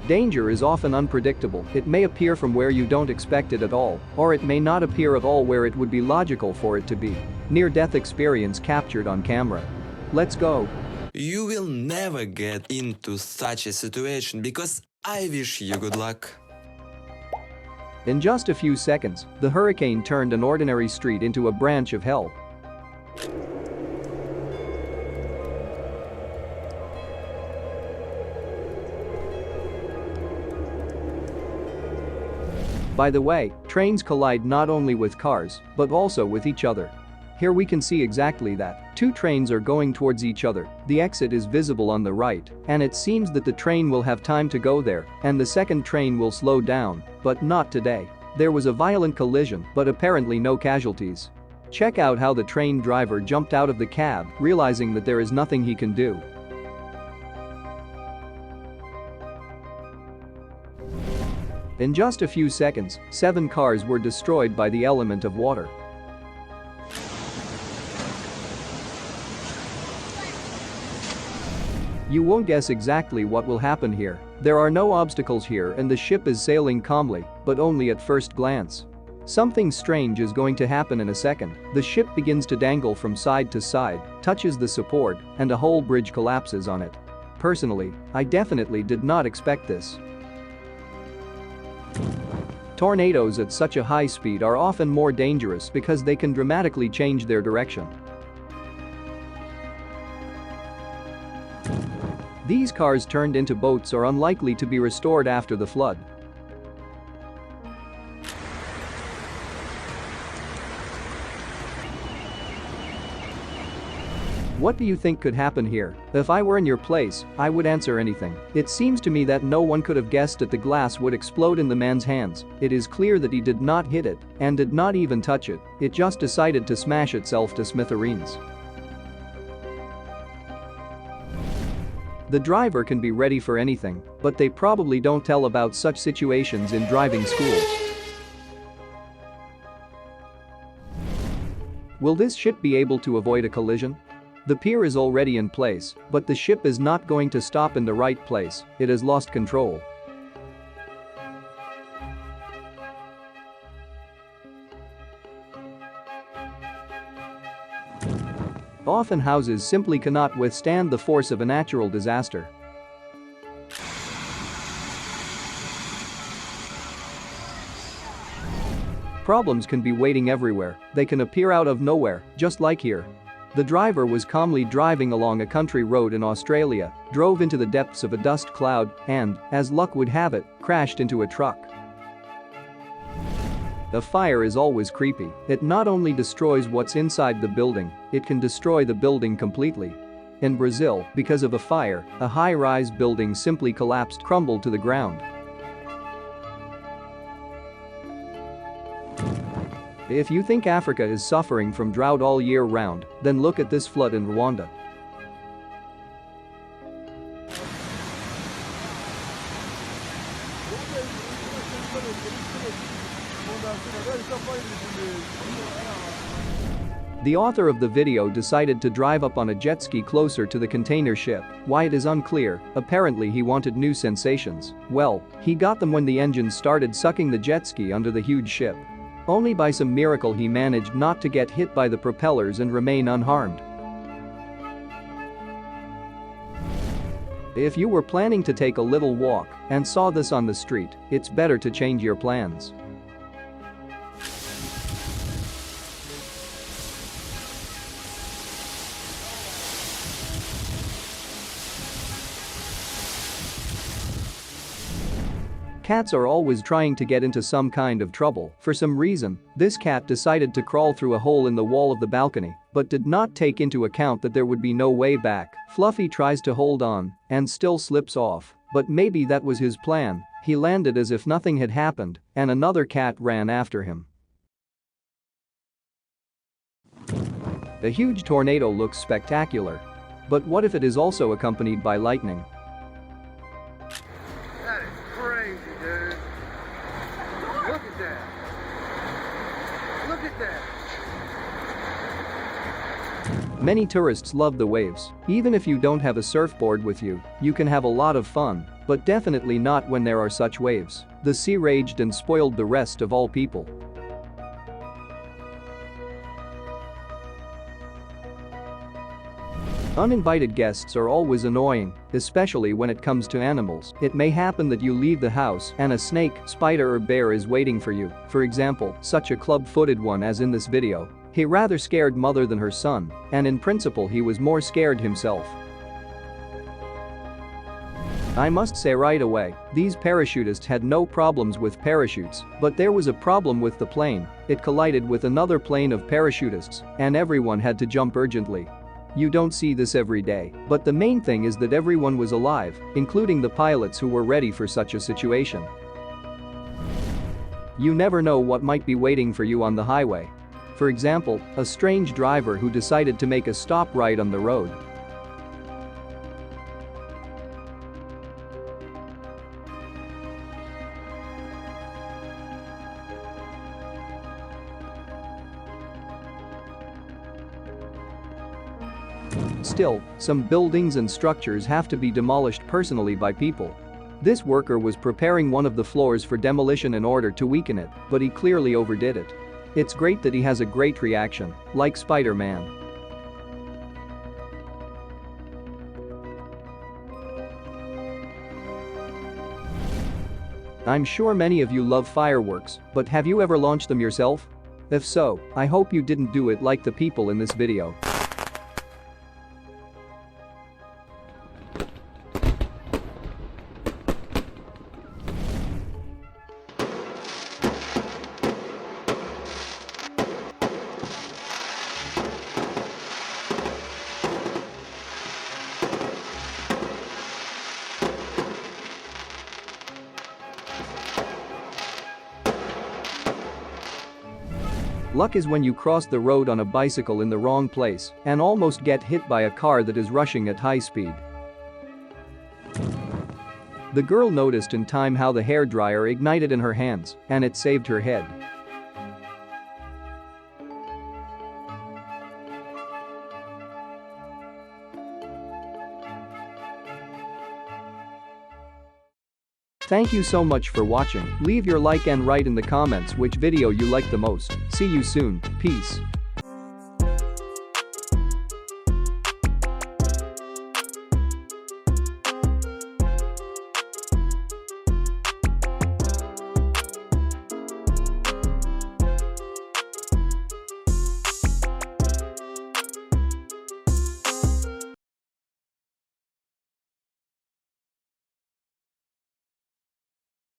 Danger is often unpredictable. It may appear from where you don't expect it at all, or it may not appear at all where it would be logical for it to be. Near-death experience captured on camera. Let's go. You will never get into such a situation because I wish you good luck. In just a few seconds, the hurricane turned an ordinary street into a branch of hell. By the way, trains collide not only with cars, but also with each other. Here we can see exactly that. Two trains are going towards each other, the exit is visible on the right, and it seems that the train will have time to go there, and the second train will slow down, but not today. There was a violent collision, but apparently no casualties. Check out how the train driver jumped out of the cab, realizing that there is nothing he can do. In just a few seconds, 7 cars were destroyed by the element of water. You won't guess exactly what will happen here. There are no obstacles here and the ship is sailing calmly, but only at first glance. Something strange is going to happen in a second. The ship begins to dangle from side to side, touches the support, and a whole bridge collapses on it. Personally, I definitely did not expect this. Tornadoes at such a high speed are often more dangerous because they can dramatically change their direction. These cars turned into boats are unlikely to be restored after the flood. What do you think could happen here? If I were in your place, I would answer anything. It seems to me that no one could have guessed that the glass would explode in the man's hands. It is clear that he did not hit it and did not even touch it. It just decided to smash itself to smithereens. The driver can be ready for anything, but they probably don't tell about such situations in driving schools. Will this ship be able to avoid a collision? The pier is already in place, but the ship is not going to stop in the right place. It has lost control. Often houses simply cannot withstand the force of a natural disaster. Problems can be waiting everywhere. They can appear out of nowhere, just like here. The driver was calmly driving along a country road in Australia, drove into the depths of a dust cloud, and, as luck would have it, crashed into a truck. A fire is always creepy. It not only destroys what's inside the building, it can destroy the building completely. In Brazil, because of a fire, a high-rise building simply collapsed, crumbled to the ground. If you think Africa is suffering from drought all year round, then look at this flood in Rwanda. The author of the video decided to drive up on a jet ski closer to the container ship. Why it is unclear. Apparently he wanted new sensations. Well, he got them when the engines started sucking the jet ski under the huge ship. Only by some miracle he managed not to get hit by the propellers and remain unharmed. If you were planning to take a little walk and saw this on the street, it's better to change your plans. Cats are always trying to get into some kind of trouble. For some reason, this cat decided to crawl through a hole in the wall of the balcony, but did not take into account that there would be no way back. Fluffy tries to hold on and still slips off, but maybe that was his plan. He landed as if nothing had happened, and another cat ran after him. A huge tornado looks spectacular. But what if it is also accompanied by lightning? That is crazy, dude. Look at that. Look at that. Many tourists love the waves. Even if you don't have a surfboard with you, you can have a lot of fun. But definitely not when there are such waves. The sea raged and spoiled the rest of all people. Uninvited guests are always annoying, especially when it comes to animals. It may happen that you leave the house and a snake, spider or bear is waiting for you. For example, such a club-footed one as in this video. He rather scared mother than her son, and in principle he was more scared himself. I must say right away, these parachutists had no problems with parachutes, but there was a problem with the plane. It collided with another plane of parachutists, and everyone had to jump urgently. You don't see this every day, but the main thing is that everyone was alive, including the pilots who were ready for such a situation. You never know what might be waiting for you on the highway. For example, a strange driver who decided to make a stop right on the road. Still, some buildings and structures have to be demolished personally by people. This worker was preparing one of the floors for demolition in order to weaken it, but he clearly overdid it. It's great that he has a great reaction, like Spider-Man. I'm sure many of you love fireworks, but have you ever launched them yourself? If so, I hope you didn't do it like the people in this video. Luck is when you cross the road on a bicycle in the wrong place and almost get hit by a car that is rushing at high speed. The girl noticed in time how the hairdryer ignited in her hands, and it saved her head. Thank you so much for watching. Leave your like and write in the comments which video you like the most. See you soon. Peace.